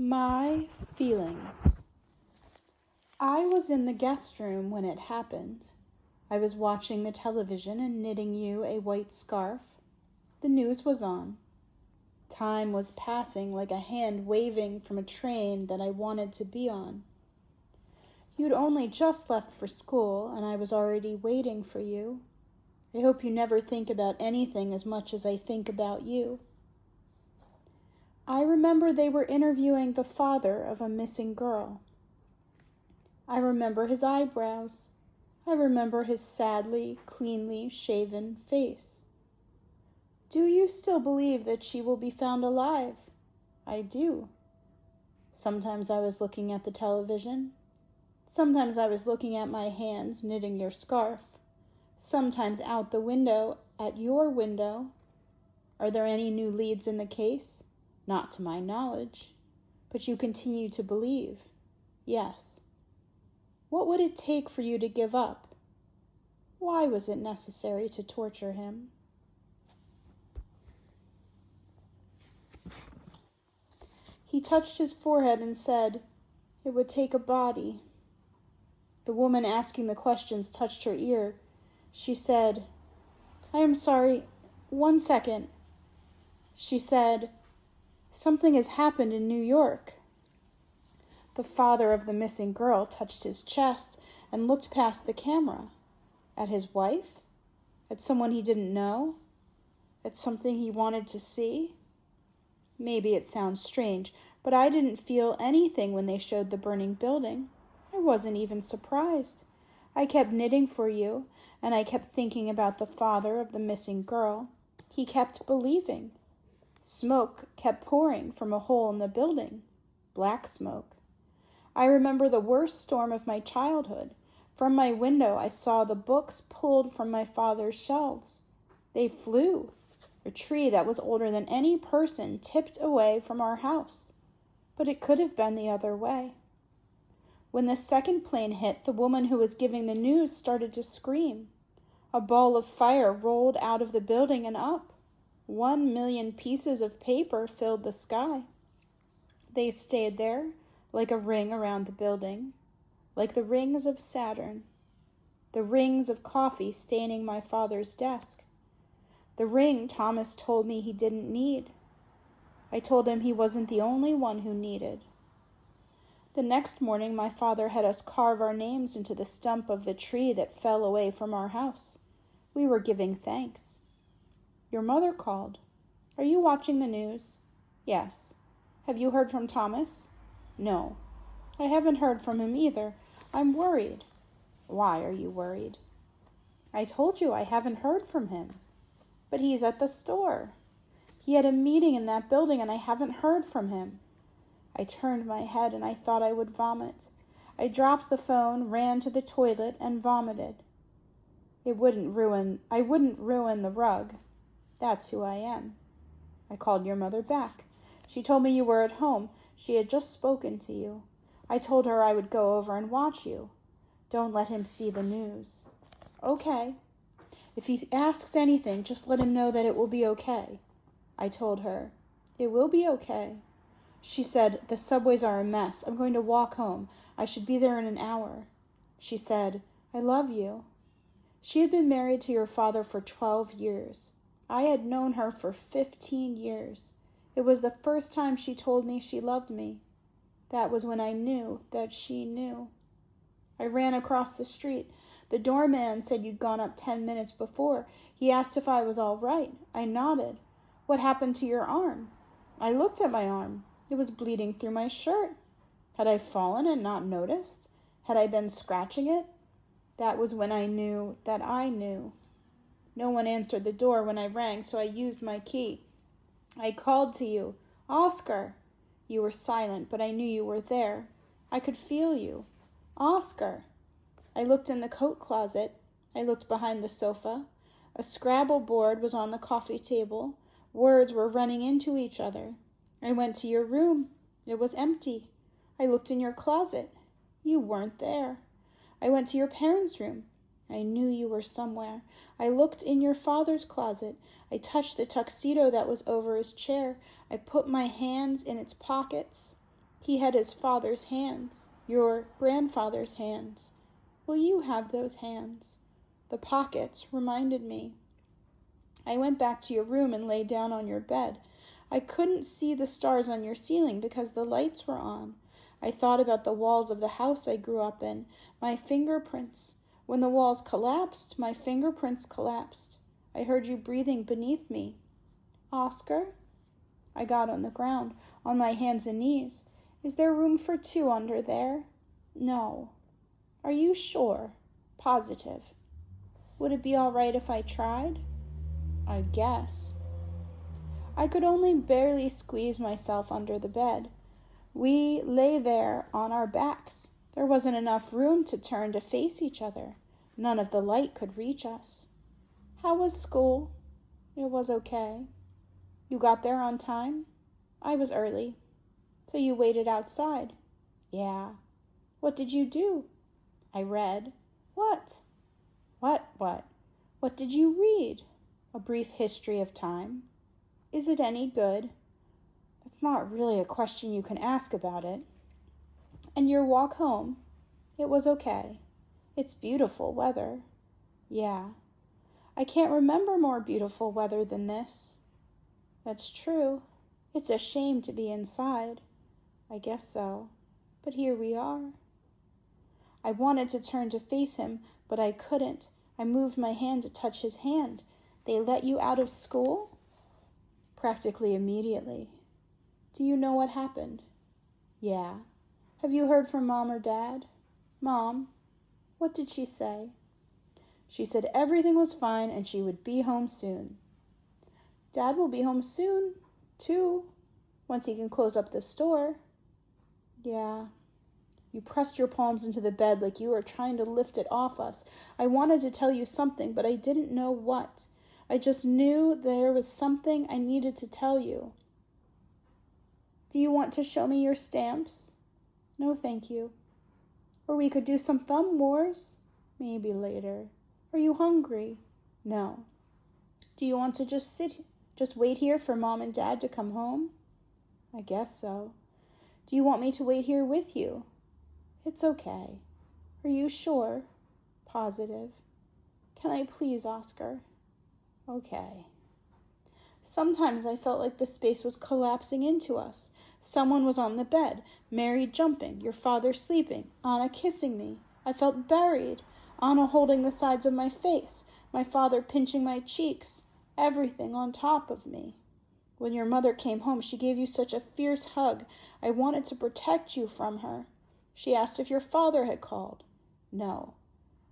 My feelings. I was in the guest room when it happened. I was watching the television and knitting you a white scarf. The news was on. Time was passing like a hand waving from a train that I wanted to be on. You'd only just left for school, and I was already waiting for you. I hope you never think about anything as much as I think about you. I remember they were interviewing the father of a missing girl. I remember his eyebrows. I remember his sadly, cleanly shaven face. Do you still believe that she will be found alive? I do. Sometimes I was looking at the television. Sometimes I was looking at my hands knitting your scarf. Sometimes out the window, at your window. Are there any new leads in the case? Not to my knowledge. But you continue to believe. Yes. What would it take for you to give up? Why was it necessary to torture him? He touched his forehead and said, "It would take a body." The woman asking the questions touched her ear. She said, "I am sorry, 1 second." She said, "Something has happened in New York." The father of the missing girl touched his chest and looked past the camera. At his wife? At someone he didn't know? At something he wanted to see? Maybe it sounds strange, but I didn't feel anything when they showed the burning building. I wasn't even surprised. I kept knitting for you, and I kept thinking about the father of the missing girl. He kept believing. Smoke kept pouring from a hole in the building. Black smoke. I remember the worst storm of my childhood. From my window, I saw the books pulled from my father's shelves. They flew. A tree that was older than any person tipped away from our house. But it could have been the other way. When the second plane hit, the woman who was giving the news started to scream. A ball of fire rolled out of the building and up. 1 million pieces of paper filled the sky. They stayed there like a ring around the building, like the rings of Saturn, the rings of coffee staining my father's desk, the ring Thomas told me he didn't need. I told him he wasn't the only one who needed. The next morning, my father had us carve our names into the stump of the tree that fell away from our house. We were giving thanks. Your mother called. Are you watching the news? Yes. Have you heard from Thomas? No. I haven't heard from him either. I'm worried. Why are you worried? I told you I haven't heard from him. But he's at the store. He had a meeting in that building and I haven't heard from him. I turned my head and I thought I would vomit. I dropped the phone, ran to the toilet, and vomited. I wouldn't ruin the rug. That's who I am. I called your mother back. She told me you were at home. She had just spoken to you. I told her I would go over and watch you. Don't let him see the news. Okay. If he asks anything, just let him know that it will be okay. I told her. It will be okay. She said, the subways are a mess. I'm going to walk home. I should be there in an hour. She said, I love you. She had been married to your father for 12 years. I had known her for 15 years. It was the first time she told me she loved me. That was when I knew that she knew. I ran across the street. The doorman said you'd gone up 10 minutes before. He asked if I was all right. I nodded. What happened to your arm? I looked at my arm. It was bleeding through my shirt. Had I fallen and not noticed? Had I been scratching it? That was when I knew that I knew. No one answered the door when I rang, so I used my key. I called to you, Oscar. You were silent, but I knew you were there. I could feel you. Oscar. I looked in the coat closet. I looked behind the sofa. A Scrabble board was on the coffee table. Words were running into each other. I went to your room. It was empty. I looked in your closet. You weren't there. I went to your parents' room. I knew you were somewhere. I looked in your father's closet. I touched the tuxedo that was over his chair. I put my hands in its pockets. He had his father's hands, your grandfather's hands. Will you have those hands? The pockets reminded me. I went back to your room and lay down on your bed. I couldn't see the stars on your ceiling because the lights were on. I thought about the walls of the house I grew up in, my fingerprints. When the walls collapsed, my fingerprints collapsed. I heard you breathing beneath me. Oscar? I got on the ground, on my hands and knees. Is there room for two under there? No. Are you sure? Positive. Would it be all right if I tried? I guess. I could only barely squeeze myself under the bed. We lay there on our backs. There wasn't enough room to turn to face each other. None of the light could reach us. How was school? It was okay. You got there on time? I was early. So you waited outside? Yeah. What did you do? I read. What? What? What did you read? A brief history of time. Is it any good? That's not really a question you can ask about it. And your walk home? It was okay. It's beautiful weather. Yeah. I can't remember more beautiful weather than this. That's true. It's a shame to be inside. I guess so. But here we are. I wanted to turn to face him, but I couldn't. I moved my hand to touch his hand. They let you out of school? Practically immediately. Do you know what happened? Yeah. Have you heard from Mom or Dad? Mom? What did she say? She said everything was fine and she would be home soon. Dad will be home soon, too, once he can close up the store. Yeah. You pressed your palms into the bed like you were trying to lift it off us. I wanted to tell you something, but I didn't know what. I just knew there was something I needed to tell you. Do you want to show me your stamps? No, thank you. Or we could do some thumb wars? Maybe later. Are you hungry? No. Do you want to just wait here for Mom and Dad to come home? I guess so. Do you want me to wait here with you? It's okay. Are you sure? Positive. Can I please, Oscar? Okay. Sometimes I felt like the space was collapsing into us. Someone was on the bed, Mary jumping, your father sleeping, Anna kissing me. I felt buried, Anna holding the sides of my face, my father pinching my cheeks, everything on top of me. When your mother came home, she gave you such a fierce hug. I wanted to protect you from her. She asked if your father had called. No.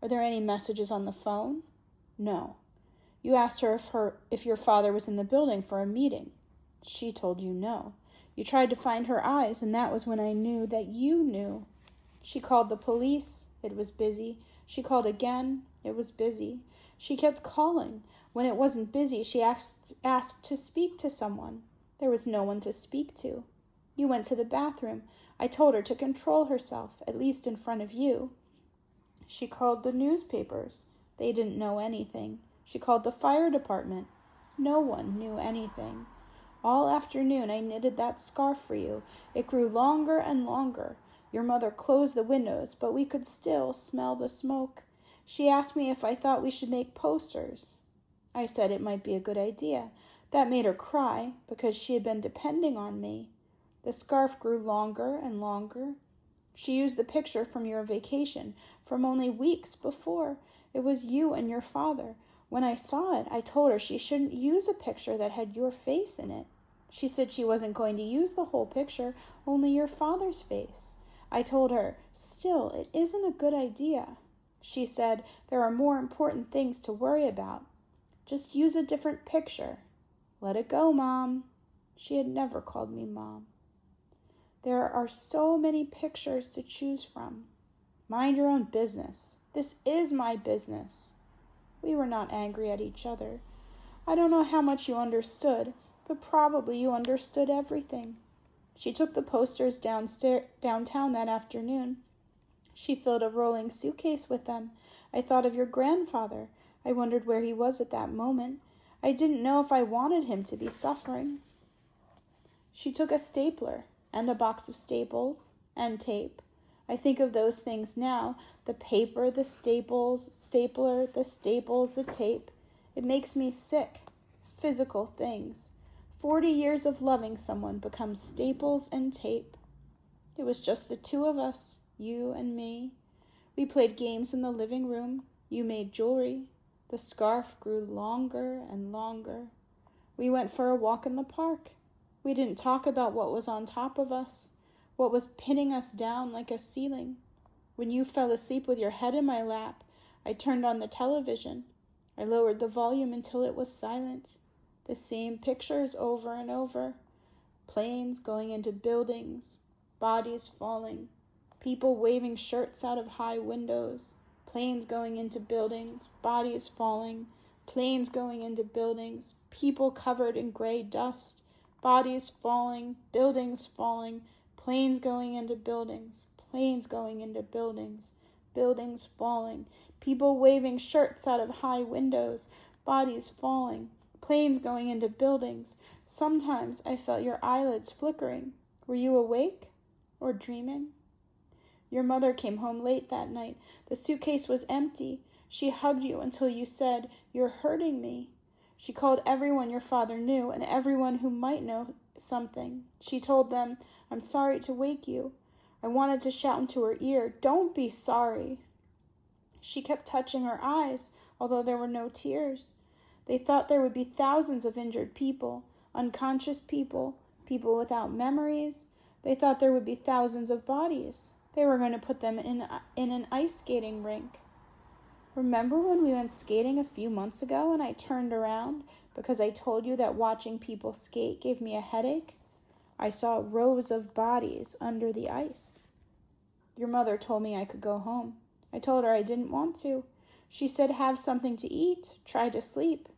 Are there any messages on the phone? No. You asked her if your father was in the building for a meeting. She told you no. You tried to find her eyes, and that was when I knew that you knew. She called the police. It was busy. She called again. It was busy. She kept calling. When it wasn't busy, she asked to speak to someone. There was no one to speak to. You went to the bathroom. I told her to control herself, at least in front of you. She called the newspapers. They didn't know anything. She called the fire department. No one knew anything. All afternoon I knitted that scarf for you. It grew longer and longer. Your mother closed the windows, but we could still smell the smoke. She asked me if I thought we should make posters. I said it might be a good idea. That made her cry because she had been depending on me. The scarf grew longer and longer. She used the picture from your vacation from only weeks before. It was you and your father. When I saw it, I told her she shouldn't use a picture that had your face in it. She said she wasn't going to use the whole picture, only your father's face. I told her, still, it isn't a good idea. She said, there are more important things to worry about. Just use a different picture. Let it go, Mom. She had never called me Mom. There are so many pictures to choose from. Mind your own business. This is my business. We were not angry at each other. I don't know how much you understood, but probably you understood everything. She took the posters downtown that afternoon. She filled a rolling suitcase with them. I thought of your grandfather. I wondered where he was at that moment. I didn't know if I wanted him to be suffering. She took a stapler and a box of staples and tape. I think of those things now, the paper, the stapler, the staples, the tape. It makes me sick. Physical things. 40 years of loving someone becomes staples and tape. It was just the two of us, you and me. We played games in the living room. You made jewelry. The scarf grew longer and longer. We went for a walk in the park. We didn't talk about what was on top of us, what was pinning us down like a ceiling. When you fell asleep with your head in my lap, I turned on the television. I lowered the volume until it was silent. The same pictures over and over. Planes going into buildings, bodies falling, people waving shirts out of high windows, planes going into buildings, bodies falling, planes going into buildings, people covered in gray dust, bodies falling, buildings falling, planes going into buildings, planes going into buildings, buildings falling, people waving shirts out of high windows, bodies falling, planes going into buildings. Sometimes I felt your eyelids flickering. Were you awake or dreaming? Your mother came home late that night. The suitcase was empty. She hugged you until you said, "You're hurting me." She called everyone your father knew and everyone who might know something. She told them, "I'm sorry to wake you." I wanted to shout into her ear, "Don't be sorry." She kept touching her eyes, although there were no tears. They thought there would be thousands of injured people, unconscious people, people without memories. They thought there would be thousands of bodies. They were going to put them in an ice skating rink. Remember when we went skating a few months ago and I turned around because I told you that watching people skate gave me a headache? I saw rows of bodies under the ice. Your mother told me I could go home. I told her I didn't want to. She said, "Have something to eat. Try to sleep."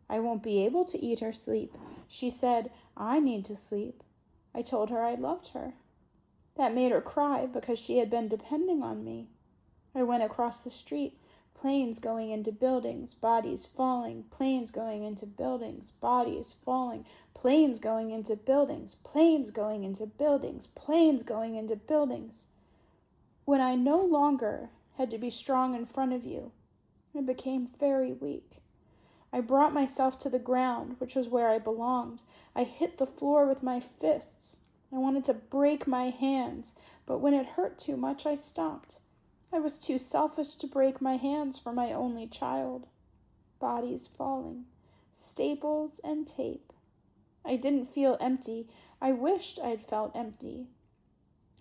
I won't be able to eat or sleep. She said, "I need to sleep." I told her I loved her. That made her cry because she had been depending on me. I went across the street, planes going into buildings, bodies falling, planes going into buildings, bodies falling, planes going into buildings, planes going into buildings, planes going into buildings. When I no longer had to be strong in front of you, I became very weak. I brought myself to the ground, which was where I belonged. I hit the floor with my fists. I wanted to break my hands, but when it hurt too much, I stopped. I was too selfish to break my hands for my only child. Bodies falling, staples and tape. I didn't feel empty. I wished I'd felt empty.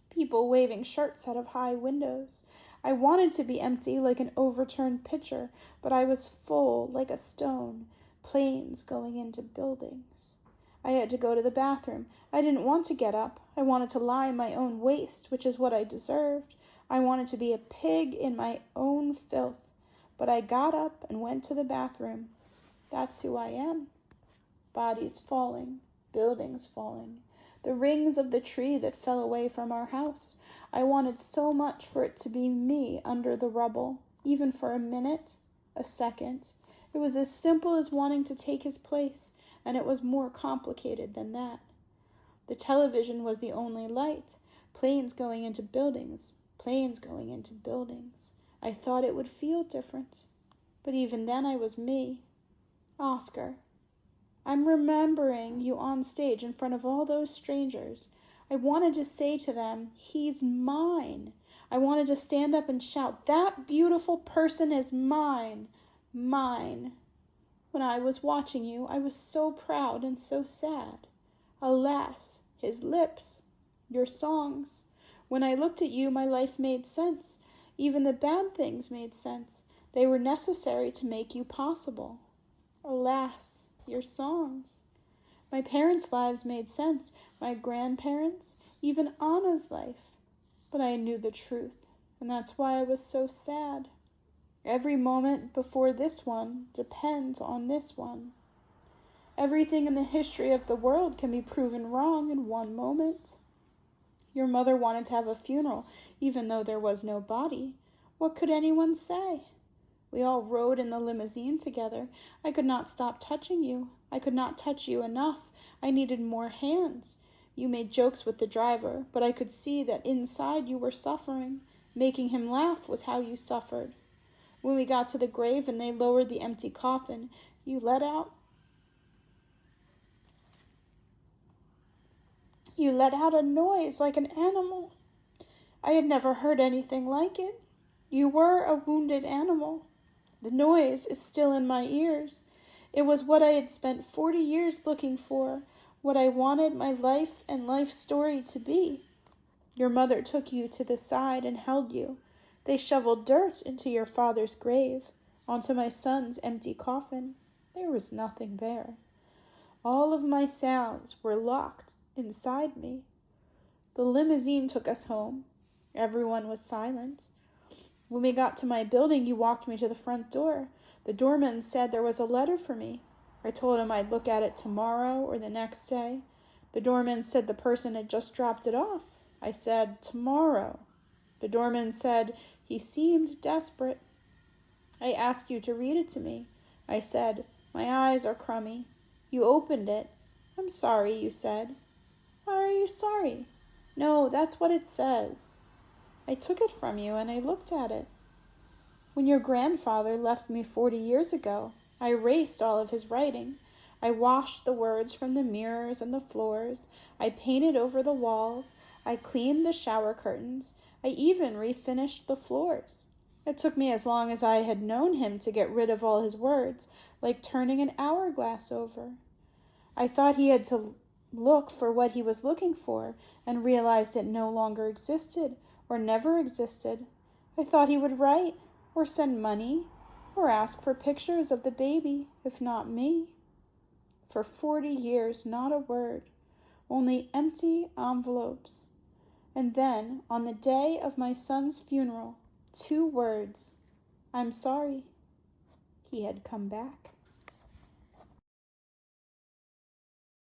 People waving shirts out of high windows. I wanted to be empty like an overturned pitcher, but I was full like a stone. Planes going into buildings. I had to go to the bathroom. I didn't want to get up. I wanted to lie in my own waste, which is what I deserved. I wanted to be a pig in my own filth. But I got up and went to the bathroom. That's who I am. Bodies falling, buildings falling. The rings of the tree that fell away from our house. I wanted so much for it to be me under the rubble, even for a minute, a second. It was as simple as wanting to take his place, and it was more complicated than that. The television was the only light. Planes going into buildings, planes going into buildings. I thought it would feel different, but even then I was me. Oscar, I'm remembering you on stage in front of all those strangers. I wanted to say to them, "He's mine." I wanted to stand up and shout, "That beautiful person is mine, mine." When I was watching you, I was so proud and so sad. Alas, his lips, your songs. When I looked at you, my life made sense. Even the bad things made sense. They were necessary to make you possible. Alas, your songs. My parents' lives made sense, my grandparents', even Anna's life. But I knew the truth, and that's why I was so sad. Every moment before this one depends on this one. Everything in the history of the world can be proven wrong in one moment. Your mother wanted to have a funeral, even though there was no body. What could anyone say? We all rode in the limousine together. I could not stop touching you. I could not touch you enough. I needed more hands. You made jokes with the driver, but I could see that inside you were suffering. Making him laugh was how you suffered. When we got to the grave and they lowered the empty coffin, you let out a noise like an animal. I had never heard anything like it. You were a wounded animal. The noise is still in my ears. It was what I had spent 40 years looking for, what I wanted my life and life story to be. Your mother took you to the side and held you. They shoveled dirt into your father's grave, onto my son's empty coffin. There was nothing there. All of my sounds were locked inside me. The limousine took us home. Everyone was silent. When we got to my building, you walked me to the front door. The doorman said there was a letter for me. I told him I'd look at it tomorrow or the next day. The doorman said the person had just dropped it off. I said, tomorrow. The doorman said he seemed desperate. I asked you to read it to me. I said, my eyes are crummy. You opened it. I'm sorry, you said. Why are you sorry? No, that's what it says. I took it from you and I looked at it. When your grandfather left me 40 years ago, I erased all of his writing. I washed the words from the mirrors and the floors. I painted over the walls. I cleaned the shower curtains. I even refinished the floors. It took me as long as I had known him to get rid of all his words, like turning an hourglass over. I thought he had to look for what he was looking for and realized it no longer existed or never existed. I thought he would write or send money or ask for pictures of the baby, if not me. For 40 years, not a word, only empty envelopes. And then, on the day of my son's funeral, 2 words, I'm sorry. He had come back.